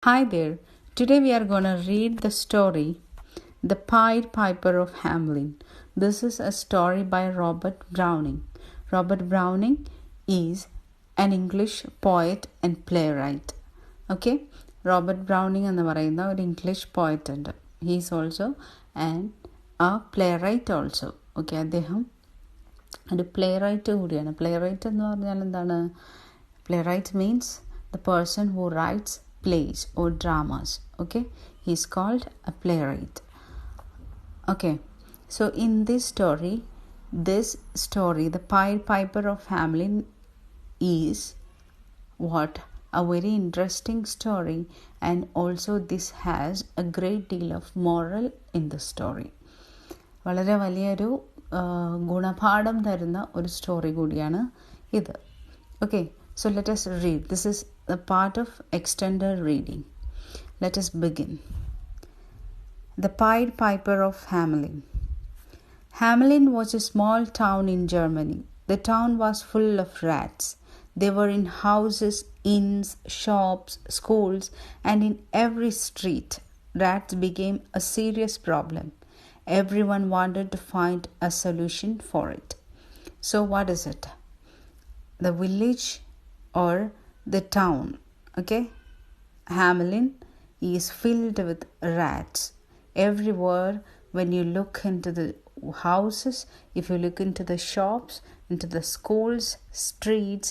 Hi there. Today we are going to read the story The Pied Piper of Hamelin. This is a story by Robert Browning. Robert Browning is an English poet and playwright. Okay? Robert Browning എന്ന് പറയുന്ന ഒരു English poet ഉണ്ട്. He is also a playwright also. Okay, അദ്ദേഹം ഒരു playwright കൂടിയാണ്. Playwright എന്ന് പറഞ്ഞാൽ എന്താണ്? Playwright means the person who writes plays or dramas. Okay, he's called a playwright. Okay, so in this story, The Pied Piper of Hamelin is what? A very interesting story, and also this has a great deal of moral in the story. വളരെ വലിയൊരു ഗുണപാഠം തരുന്ന ഒരു story കൂടിയാണ് ഇത്. Okay, so let us read. This is the part of extended reading. Let us begin. The Pied Piper of Hamelin. Hamelin was a small town in Germany. The town was full of rats. They were in houses, inns, shops, schools, and in every street. Rats became a serious problem. Everyone wanted to find a solution for it. So what is it? The village or the town, okay, Hamelin is filled with rats. Everywhere, when you look into the houses, if you look into the shops, into the schools, streets,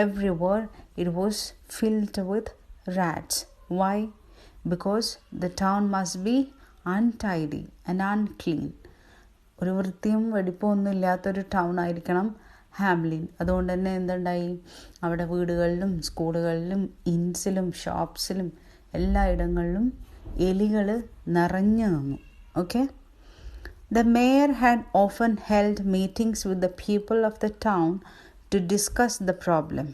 everywhere it was filled with rats. Why? Because the town must be untidy and unclean. ഒരു വൃത്തിയും വെടിപ്പും ഒന്നും ഇല്ലാത്തൊരു town ആയിരിക്കണം Hamlin. അതുകൊണ്ട് തന്നെ എന്തുണ്ടായി, അവിടെ വീടുകളിലും സ്കൂളുകളിലും ഇൻസിലും ഷോപ്സിലും എല്ലായിടങ്ങളിലും എലികൾ നിറഞ്ഞു നിന്നു. Okay, the mayor had often held meetings with the people of the town to discuss the problem.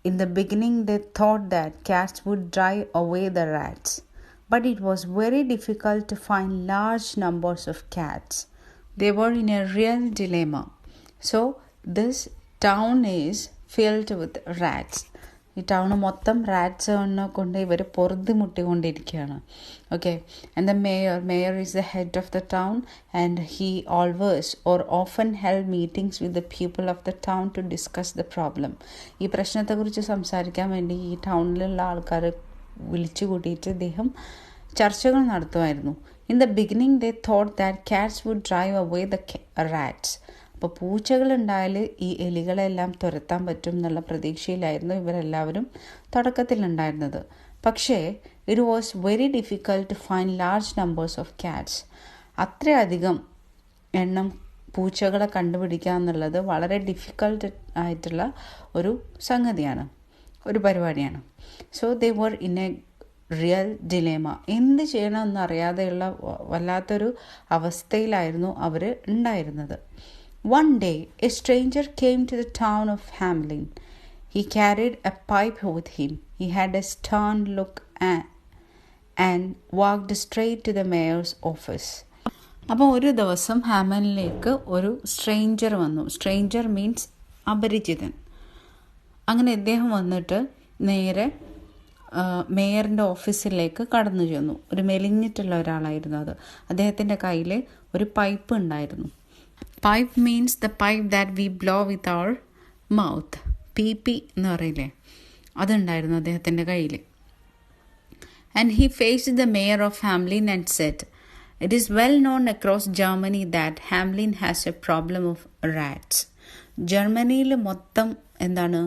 In the beginning they thought that cats would drive away the rats, but it was very difficult to find large numbers of cats. They were in a real dilemma. So this town is filled with rats. ഈ town മൊത്തം rats കൊണ്ട് ഇവർ പൊറുതിമുട്ടിക്കൊണ്ടിരിക്കുകയാണ്. Okay, and the mayor is the head of the town and he always or often held meetings with the people of the town to discuss the problem. ഈ പ്രശ്നത്തെക്കുറിച്ച് സംസാരിക്കാൻ വേണ്ടി ഈ ടൗണിലുള്ള ആൾക്കാർ വിളിച്ചു കൂട്ടിയിട്ട് അദ്ദേഹം ചർച്ചകൾ നടത്തുമായിരുന്നു. In the beginning they thought that cats would drive away the rats. അപ്പോൾ പൂച്ചകളുണ്ടായാൽ ഈ എലികളെല്ലാം തുരത്താൻ പറ്റും എന്നുള്ള പ്രതീക്ഷയിലായിരുന്നു ഇവരെല്ലാവരും തുടക്കത്തിലുണ്ടായിരുന്നത്. പക്ഷേ it was very difficult to find large numbers of cats. അത്രയധികം എണ്ണം പൂച്ചകളെ കണ്ടുപിടിക്കുക എന്നുള്ളത് വളരെ ഡിഫിക്കൽട്ട് ആയിട്ടുള്ള ഒരു സംഗതിയാണ്, ഒരു പരിപാടിയാണ്. So they were in a real dilemma. എന്ത് ചെയ്യണമെന്ന് അറിയാതെയുള്ള വല്ലാത്തൊരു അവസ്ഥയിലായിരുന്നു അവർ ഉണ്ടായിരുന്നത്. One day, a stranger came to the town of Hamelin. He carried a pipe with him. He had a stern look and walked straight to the mayor's office. അപ്പോൾ ഒരു ദിവസം ഹാമലിലേക്ക് ഒരു stranger വന്നു. സ്ട്രേഞ്ചർ മീൻസ് അപരിചിതൻ. അങ്ങനെ അദ്ദേഹം വന്നിട്ട് നേരെ മേയറിൻ്റെ ഓഫീസിലേക്ക് കടന്നു ചെന്നു. ഒരു മെലിഞ്ഞിട്ടുള്ള ഒരാളായിരുന്നു അത്. അദ്ദേഹത്തിൻ്റെ കയ്യിൽ ഒരു പൈപ്പ് ഉണ്ടായിരുന്നു. Pipe means the pipe that we blow with our mouth. പി എന്ന് പറയില്ലേ, അതുണ്ടായിരുന്നു അദ്ദേഹത്തിൻ്റെ കയ്യിൽ. And he faced the mayor of Hamlin and said, it is well known across Germany that Hamlin has a problem of rats. ജർമ്മനിയിൽ മൊത്തം എന്താണ്,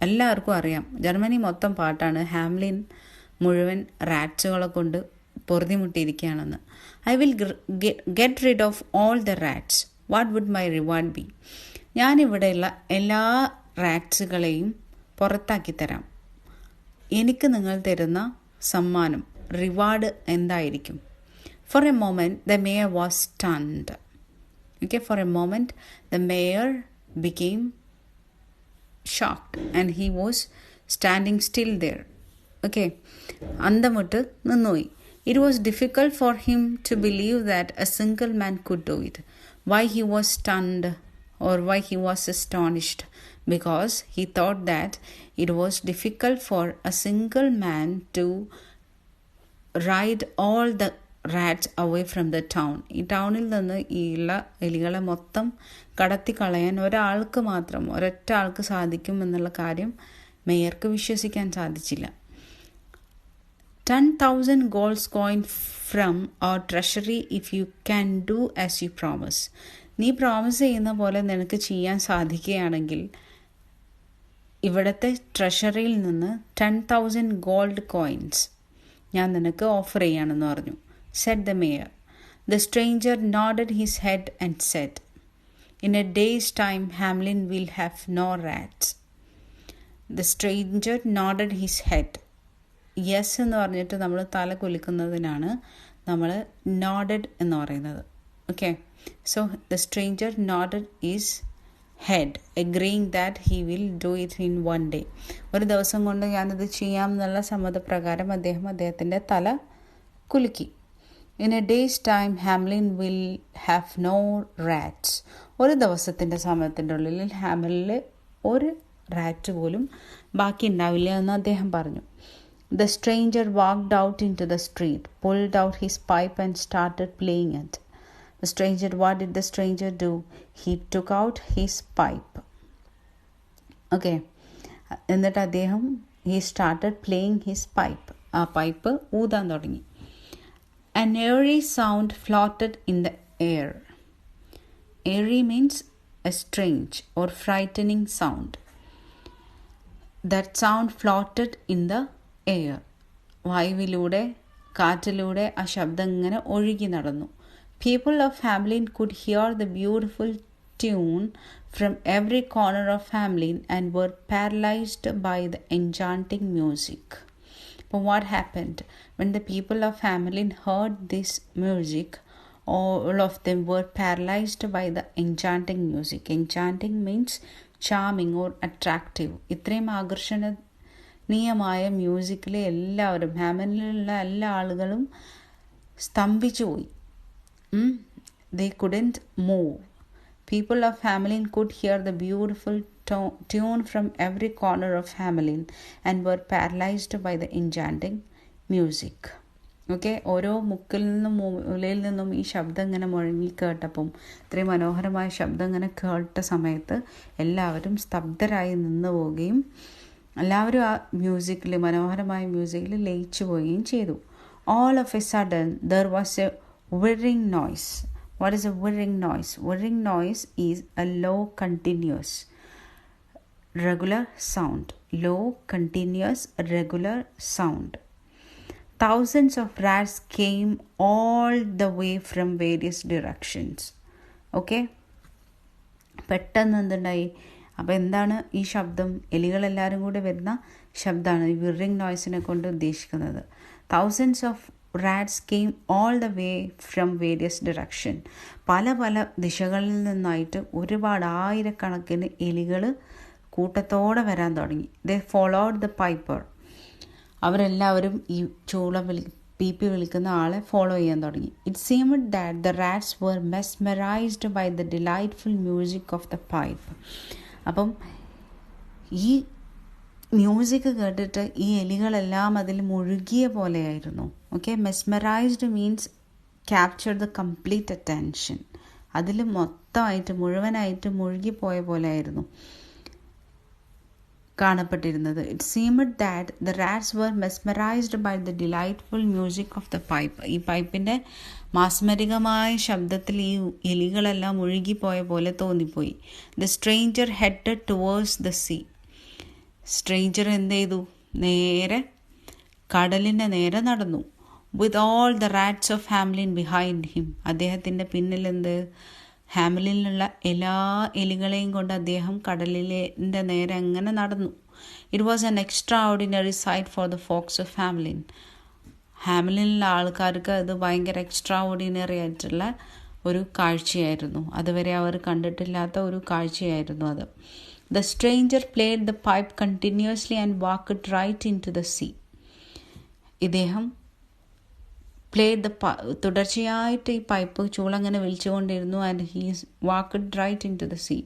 എല്ലാവർക്കും അറിയാം, ജർമ്മനി മൊത്തം പാട്ടാണ് ഹാംലിൻ മുഴുവൻ റാറ്റ്സുകളെ കൊണ്ട് പൊറുതിമുട്ടിയിരിക്കുകയാണെന്ന്. I will get rid of all the rats. What would my reward be? ഞാനിവിടെയുള്ള എല്ലാ റാറ്റ്സുകളെയും പുറത്താക്കി തരാം. എനിക്ക് നിങ്ങൾ തരുന്ന സമ്മാനം, റിവാർഡ് എന്തായിരിക്കും? For a moment the mayor was stunned. Okay, for a moment the mayor became shocked and he was standing still there. Okay, andamuttu ninnoyi. It was difficult for him to believe that a single man could do it. Why he was stunned? or why he was astonished? Because he thought that it was difficult for a single man to ride all the rats away from the town. ഈ ടൗണിൽ നിന്ന് ഈ എലികളെ മൊത്തം കടത്തി കളയാൻ ഒരൊറ്റ ആൾക്ക് സാധിക്കും എന്നുള്ള കാര്യം മേയർക്ക് വിശ്വസിക്കാൻ സാധിച്ചില്ല. 10,000 gold coin from our treasury if you can do as you promise. നീ പ്രോമിസ് ചെയ്യുന്ന പോലെ നിനക്ക് ചെയ്യാൻ സാധിക്കുകയാണെങ്കിൽ ഇവിടുത്തെ ട്രഷറിയിൽ നിന്ന് 10,000 gold coins ഞാൻ നിനക്ക് ഓഫർ ചെയ്യാണെന്ന് പറഞ്ഞു. said the mayor. The stranger nodded his head and said, in a day's time Hamelin will have no rats. The stranger nodded his head. Yes എന്ന് പറഞ്ഞിട്ട് നമ്മൾ തല കുലുക്കുന്നതിനാണ് നമ്മൾ നോഡഡ് എന്ന് പറയുന്നത്. Okay, so the stranger nodded is head, agreeing that he will do it in one day. ഒരു ദിവസം കൊണ്ട് ഞാനിത് ചെയ്യാം എന്നുള്ള സമ്മതപ്രകാരം അദ്ദേഹത്തിൻ്റെ തല കുലുക്കി. In a day's time Hamlin will have no rats. ഒരു ദിവസത്തിൻ്റെ സമയത്തിൻ്റെ ഉള്ളിൽ ഹാമലിൽ ഒരു റാറ്റ് പോലും ബാക്കി ഉണ്ടാവില്ല എന്ന് അദ്ദേഹം പറഞ്ഞു. The stranger walked out into the street, pulled out his pipe and started playing it. What did the stranger do? He took out his pipe. Okay. എന്നിട്ട് അദ്ദേഹം he started playing his pipe. ആ pipe ഊതാൻ തുടങ്ങി. An eerie sound floated in the air. Eerie means a strange or frightening sound. That sound floated in the air. വായുവിലൂടെ കാറ്റിലൂടെ ആ ശബ്ദം ഇങ്ങനെ ഒഴുകി നടന്നു. People of Hamelin could hear the beautiful tune from every corner of Hamlin and were paralyzed by the enchanting music. But what happened? When the people of Hamelin heard this music, all of them were paralyzed by the enchanting music. Enchanting means charming or attractive. ഇത്രയും ആകർഷണീയമായ മ്യൂസിക്കിലെ എല്ലാവരും, ഹാമലിലുള്ള എല്ലാ ആളുകളും സ്തംഭിച്ചു പോയി. They couldn't move. People of Hamelin could hear the beautiful tune from every corner of Hamelin and were paralyzed by the enchanting music. Okay, ഓരോ മുക്കിൽ നിന്നും മൂലയിൽ നിന്നും ഈ ശബ്ദം ഇങ്ങനെ മുഴങ്ങി കേട്ടപ്പം, ഇത്രയും മനോഹരമായ ശബ്ദം ഇങ്ങനെ കേട്ട സമയത്ത് എല്ലാവരും സ്തബ്ധരായി നിന്ന് പോവുകയും എല്ലാവരും ആ മ്യൂസിക്കിൽ, മനോഹരമായ മ്യൂസിക്കിൽ ലയിച്ചു പോവുകയും ചെയ്തു. All of a sudden there was a whirring noise. What is a whirring noise? Whirring noise is a low continuous regular sound. Low continuous regular sound. Thousands of rats came all the way from various directions. Okay? പെട്ടെന്ന് എന്തുണ്ടായി? അപ്പോൾ എന്താണ് ഈ ശബ്ദം? എലികളെല്ലാവരും കൂടെ വരുന്ന ശബ്ദമാണ് ഈ വിറിങ് നോയ്സിനെ കൊണ്ട് ഉദ്ദേശിക്കുന്നത്. Thousands of rats came all the way from various direction. പല പല ദിശകളിൽ നിന്നായിട്ട് ഒരുപാട് ആയിരക്കണക്കിന് എലികൾ കൂട്ടത്തോടെ വരാൻ തുടങ്ങി. They followed the piper. അവരെല്ലാവരും ഈ പീപ്പി വിളിക്കുന്ന ആളെ ഫോളോ ചെയ്യാൻ തുടങ്ങി. It seemed that the rats were mesmerized by the delightful music of the pipe. അപ്പം ഈ മ്യൂസിക് കേട്ടിട്ട് ഈ എലികളെല്ലാം അതിൽ മുഴുകിയ പോലെയായിരുന്നു. Okay, mesmerised means capture the complete attention. അതിൽ മൊത്തമായിട്ട് മുഴുവനായിട്ട് മുഴുകിപ്പോയ പോലെയായിരുന്നു കാണപ്പെട്ടിരുന്നത്. It seemed that the rats were mesmerised by the delightful music of the pipe. ഈ പൈപ്പിൻ്റെ മാസ്മരികമായ ശബ്ദത്തിൽ ഈ എലികളെല്ലാം ഒഴുകിപ്പോയ പോലെ തോന്നിപ്പോയി. The stranger headed towards the sea. Stranger എന്ത് ചെയ്തു? നേരെ കടലിൻ്റെ നേരെ നടന്നു. With all the rats of Hamelin behind him. അദ്ദേഹത്തിൻ്റെ പിന്നിൽ എന്ത്? ഹാംലിനിലുള്ള എല്ലാ എലികളെയും കൊണ്ട് അദ്ദേഹം കടലിൻ്റെ നേരെ അങ്ങനെ നടന്നു. It was an extraordinary sight for the folks of Hamelin. ഹാംലിനിലുള്ള ആൾക്കാർക്ക് അത് ഭയങ്കര എക്സ്ട്രാ ഓർഡിനറി ആയിട്ടുള്ള ഒരു കാഴ്ചയായിരുന്നു. അതുവരെ അവർ കണ്ടിട്ടില്ലാത്ത ഒരു കാഴ്ചയായിരുന്നു അത്. The stranger played the pipe continuously and walked right into the sea. ഇദ്ദേഹം played the തുടർച്ചയായിട്ട് ഈ പൈപ്പ് ചൂളങ്ങനെ വലിച്ചുകൊണ്ടിരുന്നു. And he walked right into the sea.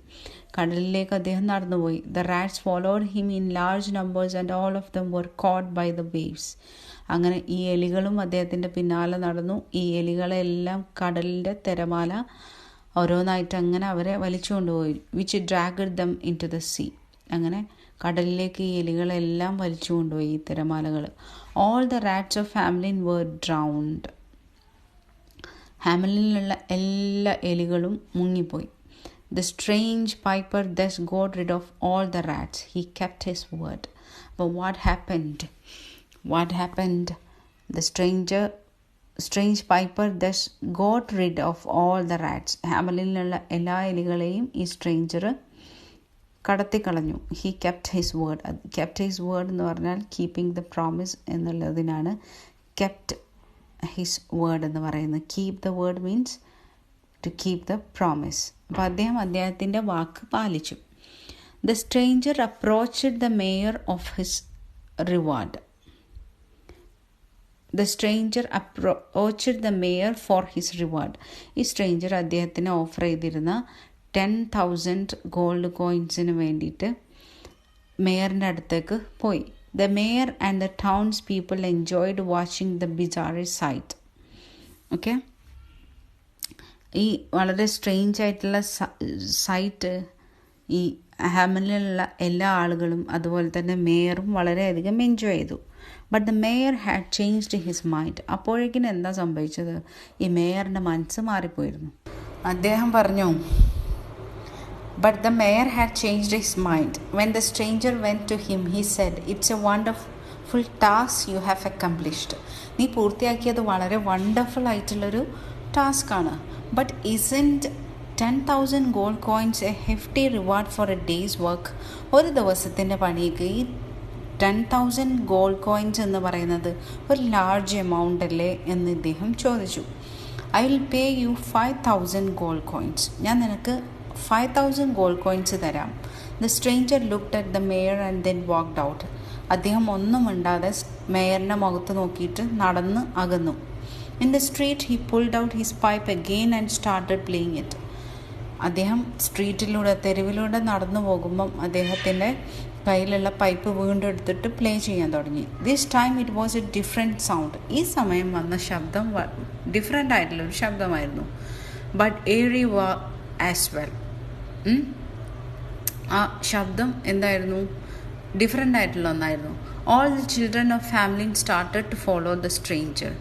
കടലിലേക്ക് അദ്ദേഹം നടന്നുപോയി. The rats followed him in large numbers and all of them were caught by the waves. അങ്ങനെ ഈ എലികളും അദ്ദേഹത്തിൻ്റെ പിന്നാലെ നടന്നു. ഈ എലികളെല്ലാം കടലിൻ്റെ തിരമാല ഓരോന്നായിട്ട് അങ്ങനെ അവരെ വലിച്ചുകൊണ്ടുപോയി. Which dragged them into the sea. അങ്ങനെ കടലിലേക്ക് ഈ എലികളെല്ലാം വലിച്ചു കൊണ്ടുപോയി ഈ തിരമാലകൾ. All the rats of Hamelin were drowned. ഹാംലിനിലുള്ള എല്ലാ എലികളും മുങ്ങിപ്പോയി. The strange piper thus got rid of all the rats. He kept his word. But what happened? The strange piper thus got rid of all the rats. ഹാമലിനുള്ള എല്ലാ എലികളെയും ഈ stranger കടത്തിക്കളഞ്ഞു. He kept his word. kept his word എന്ന് പറഞ്ഞാൽ keeping the promise എന്നുള്ളതിനാണ് kept his word എന്ന് പറയുന്നത്. keep the word means to keep the promise. അപ്പോൾ അദ്ദേഹത്തിൻ്റെ വാക്ക് പാലിച്ചു. The stranger approached the mayor of his reward. The stranger approached the mayor for his reward. ഈ stranger അദ്ദേഹത്തിന് offer ചെയ്തിരുന്ന 10,000 gold കോയിൻസിന് വേണ്ടിയിട്ട് മേയറിൻ്റെ അടുത്തേക്ക് പോയി. The mayor and the townspeople enjoyed watching the bizarre sight. Okay, ഈ വളരെ സ്ട്രേഞ്ച് ആയിട്ടുള്ള site ഈ ഹാമലിലുള്ള എല്ലാ ആളുകളും അതുപോലെ തന്നെ മേയറും വളരെയധികം എൻജോയ് ചെയ്തു. But the mayor had changed his mind. അപ്പോഴേക്കിനും എന്താ സംഭവിച്ചത്? ഈ മേയറിൻ്റെ മനസ്സ് മാറിപ്പോയിരുന്നു. അദ്ദേഹം പറഞ്ഞു, But the mayor had changed his mind. When the stranger went to him, he said, It's a wonderful task you have accomplished. നീ പൂർത്തിയാക്കിയത് വളരെ വണ്ടർഫുൾ ആയിട്ടുള്ളൊരു ടാസ്ക്കാണ്. But isn't 10,000 gold coins a hefty reward for a day's work? ഒരു ദിവസത്തിൻ്റെ പണിക്ക് ഈ 10,000 gold coins എന്ന് പറയുന്നത് ഒരു ലാർജ് എമൗണ്ട് അല്ലേ എന്ന് ഇദ്ദേഹം ചോദിച്ചു. I will pay you 5,000 gold coins. ഞാൻ നിനക്ക് 5,000 ഗോൾഡ് കോയിൻസ് തരാം. The stranger looked at the mayor and then walked out. അദ്ദേഹം ഒന്നും മിണ്ടാതെ മേയറിൻ്റെ മുഖത്ത് നോക്കിയിട്ട് നടന്ന് അകന്നു. In the street he pulled out his pipe again and started playing it. അദ്ദേഹം തെരുവിലൂടെ നടന്നു പോകുമ്പം അദ്ദേഹത്തിൻ്റെ കയ്യിലുള്ള പൈപ്പ് വീണ്ടും എടുത്തിട്ട് പ്ലേ ചെയ്യാൻ തുടങ്ങി. This time it was a different sound. ഈ സമയം വന്ന ശബ്ദം ഡിഫറെൻ്റ് ആയിട്ടുള്ളൊരു ശബ്ദമായിരുന്നു. But eerie as well. ആ ശബ്ദം എന്തായിരുന്നു? ഡിഫറെൻ്റ് ആയിട്ടുള്ള ഒന്നായിരുന്നു. All the children of Hamelin started to follow the stranger.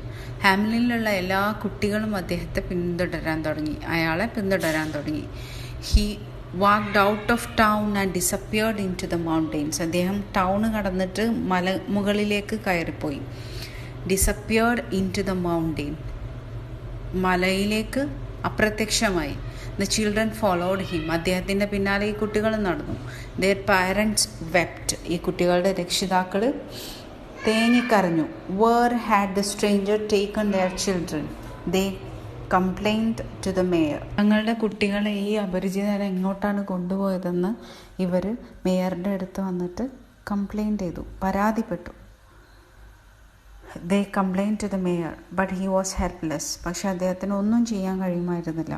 ഹാംലിനിലുള്ള എല്ലാ കുട്ടികളും അദ്ദേഹത്തെ അയാളെ പിന്തുടരാൻ തുടങ്ങി. He walked out of town and disappeared into the mountains. അദ്ദേഹം ടൗണ് കടന്നിട്ട് മുകളിലേക്ക് കയറിപ്പോയി. Disappeared into the mountain. മലയിലേക്ക് അപ്രത്യക്ഷമായി. The children followed him. അദ്ദേഹത്തിൻ്റെ പിന്നാലെ ഈ കുട്ടികൾ നടന്നു. Their parents wept. ഈ കുട്ടികളുടെ രക്ഷിതാക്കൾ തേങ്ങിക്കരഞ്ഞു. Where had the stranger taken their children? They complained to the mayor. തങ്ങളുടെ കുട്ടികളെ ഈ അപരിചിതരെ എങ്ങോട്ടാണ് കൊണ്ടുപോയതെന്ന് ഇവർ മേയറുടെ അടുത്ത് വന്നിട്ട് കംപ്ലൈൻറ്റ് ചെയ്തു, പരാതിപ്പെട്ടു. They complained to the mayor, but he was helpless. പക്ഷെ അദ്ദേഹത്തിന് ഒന്നും ചെയ്യാൻ കഴിയുമായിരുന്നില്ല.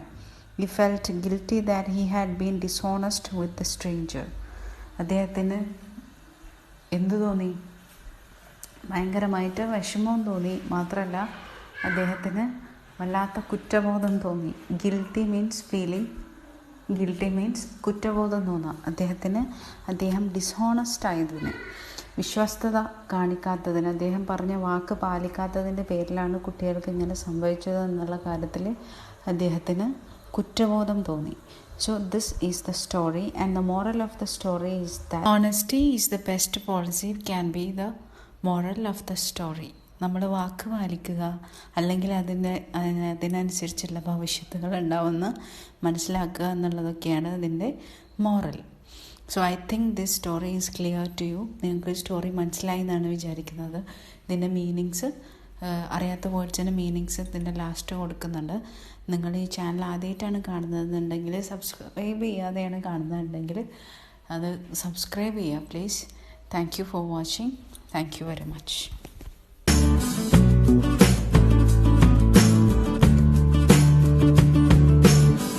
He felt guilty that he had been dishonest with the stranger. അദ്ദേഹത്തിന് എന്തു തോന്നി? ഭയങ്കരമായിട്ട് വിഷമവും തോന്നി. മാത്രമല്ല അദ്ദേഹത്തിന് വല്ലാത്ത കുറ്റബോധം തോന്നി. ഗിൽറ്റി മീൻസ് കുറ്റബോധം തോന്നുക. അദ്ദേഹം ഡിസ്ഹോണസ്റ്റ് ആയതിന്, വിശ്വസ്തത കാണിക്കാത്തതിന്, അദ്ദേഹം പറഞ്ഞ വാക്ക് പാലിക്കാത്തതിൻ്റെ പേരിലാണ് കുട്ടികൾക്ക് ഇങ്ങനെ സംഭവിച്ചത് എന്നുള്ള കാര്യത്തിൽ അദ്ദേഹത്തിന് കുറ്റബോധം തോന്നി. So this is the story, and the moral of the story is that honesty is the best policy. It can be the moral of the story. നമ്മൾ വാക്ക് പാലിക്കുക, അല്ലെങ്കിൽ അതിനനുസരിച്ചുള്ള ഭവിഷ്യത്തുകൾ ഉണ്ടാവുമെന്ന് മനസ്സിലാക്കുക എന്നുള്ളതൊക്കെയാണ് ഇതിൻ്റെ moral. So I think this story is clear to you. നിങ്ങൾക്ക് story മനസ്സിലായി എന്നാണ് വിചാരിക്കുന്നത്. ഇതിൻ്റെ മീനിങ്സ്, അറിയാത്ത വേർഡ്സിൻ്റെ മീനിങ്സ് ഇതിൻ്റെ ലാസ്റ്റ് കൊടുക്കുന്നുണ്ട്. നിങ്ങൾ ഈ ചാനൽ ആദ്യമായിട്ടാണ് കാണുന്നതെന്നുണ്ടെങ്കിൽ, സബ്സ്ക്രൈബ് ചെയ്യാതെയാണ് കാണുന്നതെന്നുണ്ടെങ്കിൽ അത് സബ്സ്ക്രൈബ് ചെയ്യുക please. Thank you for watching. Thank you very much.